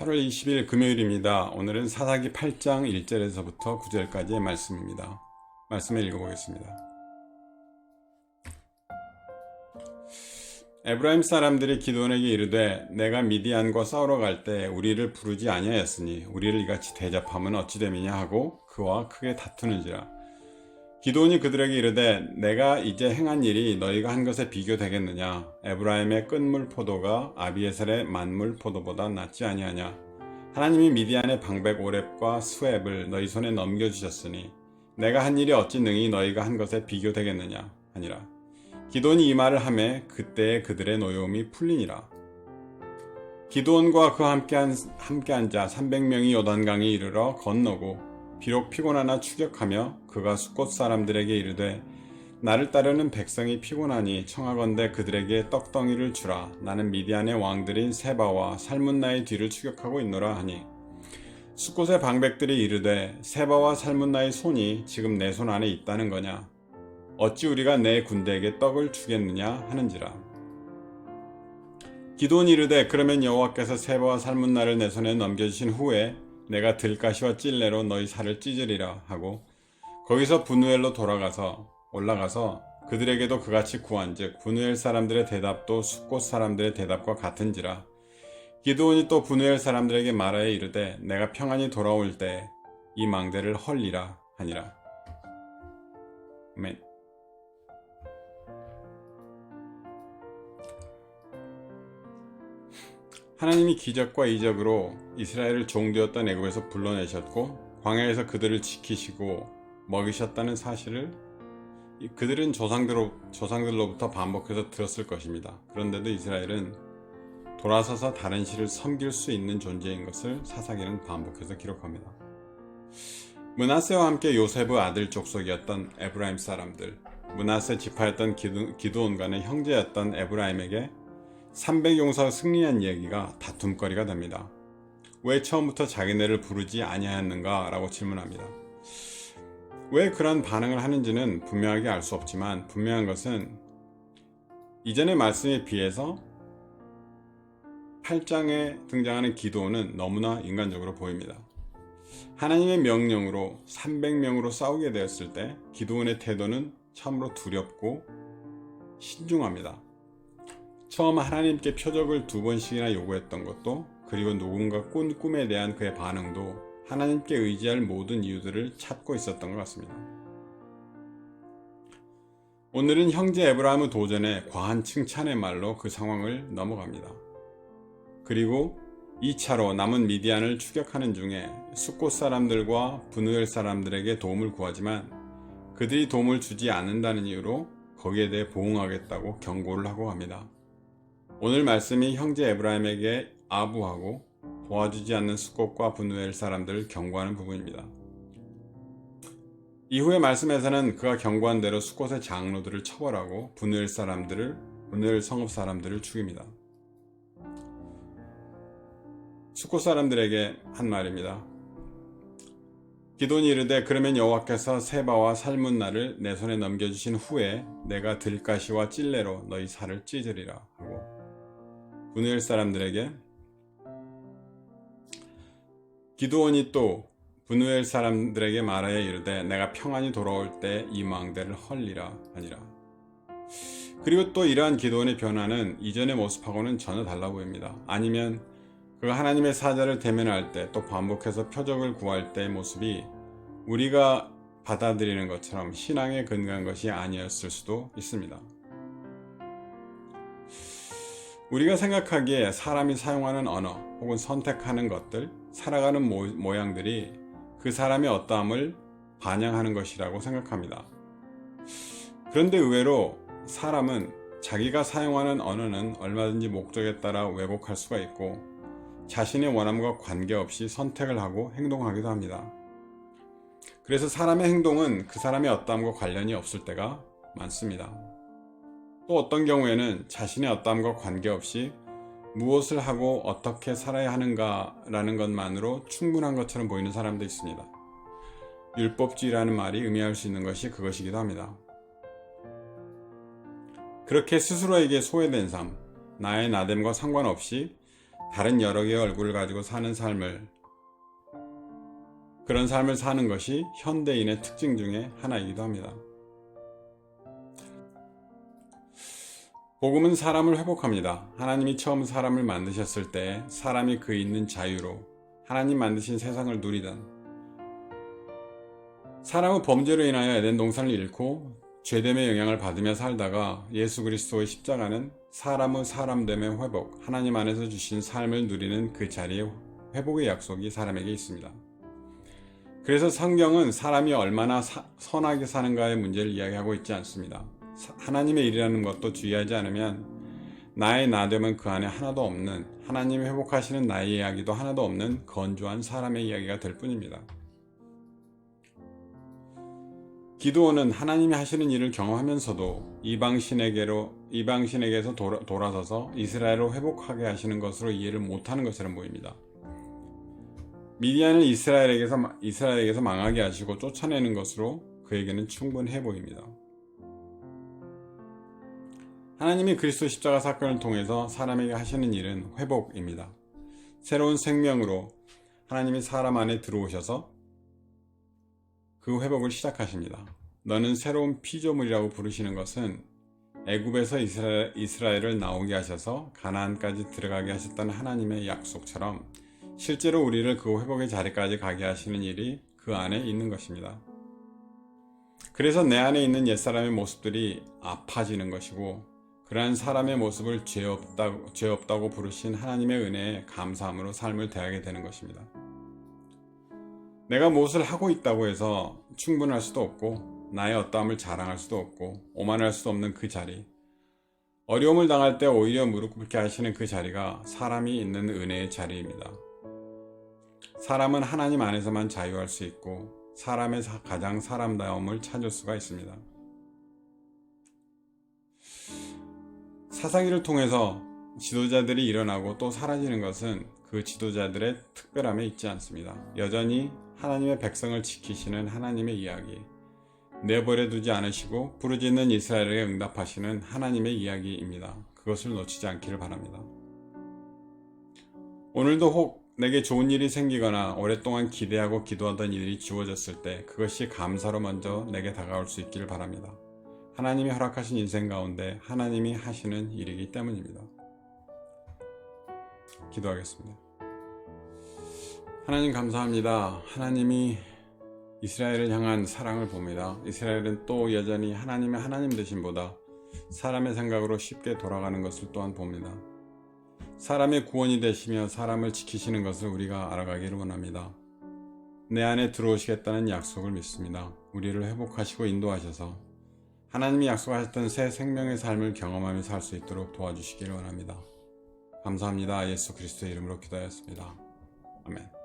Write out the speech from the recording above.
8월 20일 금요일입니다. 오늘은 사사기 8장 1절에서부터 9절까지의 말씀입니다. 말씀을 읽어보겠습니다. 에브라임 사람들이 기드온에게 이르되 내가 미디안과 싸우러 갈 때 우리를 부르지 아니하였으니 우리를 이같이 대접하면 어찌 됨이냐 하고 그와 크게 다투는지라. 기드온이 그들에게 이르되 내가 이제 행한 일이 너희가 한 것에 비교되겠느냐. 에브라임의 끝물 포도가 아비에셀의 만물 포도보다 낫지 아니하냐. 하나님이 미디안의 방백 오렙과 스웹을 너희 손에 넘겨주셨으니 내가 한 일이 어찌 능히 너희가 한 것에 비교되겠느냐 하니라. 기드온이 이 말을 하매 그때에 그들의 노여움이 풀리니라. 기드온과 그와 함께한 자 300명이 요단강에 이르러 건너고 비록 피곤하나 추격하며 그가 숫곳 사람들에게 이르되 나를 따르는 백성이 피곤하니 청하건대 그들에게 떡덩이를 주라. 나는 미디안의 왕들인 세바와 살문나의 뒤를 추격하고 있노라 하니 숫곳의 방백들이 이르되 세바와 살문나의 손이 지금 내 손 안에 있다는 거냐. 어찌 우리가 내 군대에게 떡을 주겠느냐 하는지라. 기드온이 이르되 그러면 여호와께서 세바와 살문나를 내 손에 넘겨주신 후에 내가 들가시와 찔레로 너희 살을 찢으리라 하고 거기서 분우엘로 올라가서 그들에게도 그같이 구한즉 분우엘 사람들의 대답도 숫곳 사람들의 대답과 같은지라. 기드온이 또 분우엘 사람들에게 말하여 이르되 내가 평안히 돌아올 때 이 망대를 헐리라 하니라. 아멘. 하나님이 기적과 이적으로 이스라엘을 종되었던 애굽에서 불러내셨고 광야에서 그들을 지키시고 먹이셨다는 사실을 그들은 조상들로부터 반복해서 들었을 것입니다. 그런데도 이스라엘은 돌아서서 다른 신을 섬길 수 있는 존재인 것을 사사기는 반복해서 기록합니다. 므낫세와 함께 요셉의 아들 족속이었던 에브라임 사람들, 므낫세 지파였던 기드온과의 형제였던 에브라임에게 300용사 승리한 이야기가 다툼거리가 됩니다. 왜 처음부터 자기네를 부르지 아니하였는가 라고 질문합니다. 왜 그런 반응을 하는지는 분명하게 알 수 없지만 분명한 것은 이전의 말씀에 비해서 8장에 등장하는 기드온은 너무나 인간적으로 보입니다. 하나님의 명령으로 300명으로 싸우게 되었을 때 기드온의 태도는 참으로 두렵고 신중합니다. 처음 하나님께 표적을 2번씩이나 요구했던 것도 그리고 누군가 꾼 꿈에 대한 그의 반응도 하나님께 의지할 모든 이유들을 찾고 있었던 것 같습니다. 오늘은 형제 에브라임의 도전에 과한 칭찬의 말로 그 상황을 넘어갑니다. 그리고 2차로 남은 미디안을 추격하는 중에 숫곳 사람들과 분우엘 사람들에게 도움을 구하지만 그들이 도움을 주지 않는다는 이유로 거기에 대해 보응하겠다고 경고를 하고 합니다. 오늘 말씀이 형제 에브라임에게 아부하고 도와주지 않는 숫곳과 분우엘 사람들을 경고하는 부분입니다. 이후의 말씀에서는 그가 경고한 대로 숫곳의 장로들을 처벌하고 분우엘 성읍 사람들을 죽입니다. 숫곳 사람들에게 한 말입니다. 기드온이 이르되 그러면 여호와께서 세바와 살문나를 내 손에 넘겨주신 후에 내가 들가시와 찔레로 너희 살을 찢으리라 하고 분우엘 사람들에게 기드온이 또 분우엘 사람들에게 말하여 이르되 내가 평안히 돌아올 때 이 망대를 헐리라 하니라. 그리고 또 이러한 기드온의 변화는 이전의 모습하고는 전혀 달라 보입니다. 아니면 그가 하나님의 사자를 대면할 때 또 반복해서 표적을 구할 때의 모습이 우리가 받아들이는 것처럼 신앙에 근거한 것이 아니었을 수도 있습니다. 우리가 생각하기에 사람이 사용하는 언어 혹은 선택하는 것들, 살아가는 모양들이 그 사람의 어떠함을 반영하는 것이라고 생각합니다. 그런데 의외로 사람은 자기가 사용하는 언어는 얼마든지 목적에 따라 왜곡할 수가 있고 자신의 원함과 관계없이 선택을 하고 행동하기도 합니다. 그래서 사람의 행동은 그 사람의 어떠함과 관련이 없을 때가 많습니다. 또 어떤 경우에는 자신의 어떠함과 관계없이 무엇을 하고 어떻게 살아야 하는가라는 것만으로 충분한 것처럼 보이는 사람도 있습니다. 율법주의라는 말이 의미할 수 있는 것이 그것이기도 합니다. 그렇게 스스로에게 소외된 삶, 나의 나됨과 상관없이 다른 여러 개의 얼굴을 가지고 사는 그런 삶을 사는 것이 현대인의 특징 중에 하나이기도 합니다. 복음은 사람을 회복합니다. 하나님이 처음 사람을 만드셨을 때 사람이 그 있는 자유로 하나님 만드신 세상을 누리던, 사람은 범죄로 인하여 에덴 동산을 잃고 죄됨의 영향을 받으며 살다가 예수 그리스도의 십자가는 사람의 사람됨의 회복, 하나님 안에서 주신 삶을 누리는 그 자리에 회복의 약속이 사람에게 있습니다. 그래서 성경은 사람이 얼마나 선하게 사는가의 문제를 이야기하고 있지 않습니다. 하나님의 일이라는 것도 주의하지 않으면 나의 나됨은 그 안에 하나도 없는, 하나님이 회복하시는 나의 이야기도 하나도 없는 건조한 사람의 이야기가 될 뿐입니다. 기드온은 하나님이 하시는 일을 경험하면서도 이방신에게서 돌아서서 이스라엘을 회복하게 하시는 것으로 이해를 못하는 것처럼 보입니다. 미디안을 이스라엘에게서 망하게 하시고 쫓아내는 것으로 그에게는 충분해 보입니다. 하나님이 그리스도 십자가 사건을 통해서 사람에게 하시는 일은 회복입니다. 새로운 생명으로 하나님이 사람 안에 들어오셔서 그 회복을 시작하십니다. 너는 새로운 피조물이라고 부르시는 것은 애굽에서 이스라엘을 나오게 하셔서 가나안까지 들어가게 하셨다는 하나님의 약속처럼 실제로 우리를 그 회복의 자리까지 가게 하시는 일이 그 안에 있는 것입니다. 그래서 내 안에 있는 옛사람의 모습들이 아파지는 것이고, 그러한 사람의 모습을 죄 없다고 부르신 하나님의 은혜에 감사함으로 삶을 대하게 되는 것입니다. 내가 무엇을 하고 있다고 해서 충분할 수도 없고 나의 어떠함을 자랑할 수도 없고 오만할 수도 없는 그 자리, 어려움을 당할 때 오히려 무릎 꿇게 하시는 그 자리가 사람이 있는 은혜의 자리입니다. 사람은 하나님 안에서만 자유할 수 있고 사람의 가장 사람다움을 찾을 수가 있습니다. 사사기를 통해서 지도자들이 일어나고 또 사라지는 것은 그 지도자들의 특별함에 있지 않습니다. 여전히 하나님의 백성을 지키시는 하나님의 이야기, 내버려 두지 않으시고 부르짖는 이스라엘에게 응답하시는 하나님의 이야기입니다. 그것을 놓치지 않기를 바랍니다. 오늘도 혹 내게 좋은 일이 생기거나 오랫동안 기대하고 기도하던 일이 주어졌을 때 그것이 감사로 먼저 내게 다가올 수 있기를 바랍니다. 하나님이 허락하신 인생 가운데 하나님이 하시는 일이기 때문입니다. 기도하겠습니다. 하나님 감사합니다. 하나님이 이스라엘을 향한 사랑을 봅니다. 이스라엘은 또 여전히 하나님의 하나님 되심보다 사람의 생각으로 쉽게 돌아가는 것을 또한 봅니다. 사람의 구원이 되시며 사람을 지키시는 것을 우리가 알아가기를 원합니다. 내 안에 들어오시겠다는 약속을 믿습니다. 우리를 회복하시고 인도하셔서 하나님이 약속하셨던 새 생명의 삶을 경험하며 살 수 있도록 도와주시기를 원합니다. 감사합니다. 예수 그리스도의 이름으로 기도하였습니다. 아멘.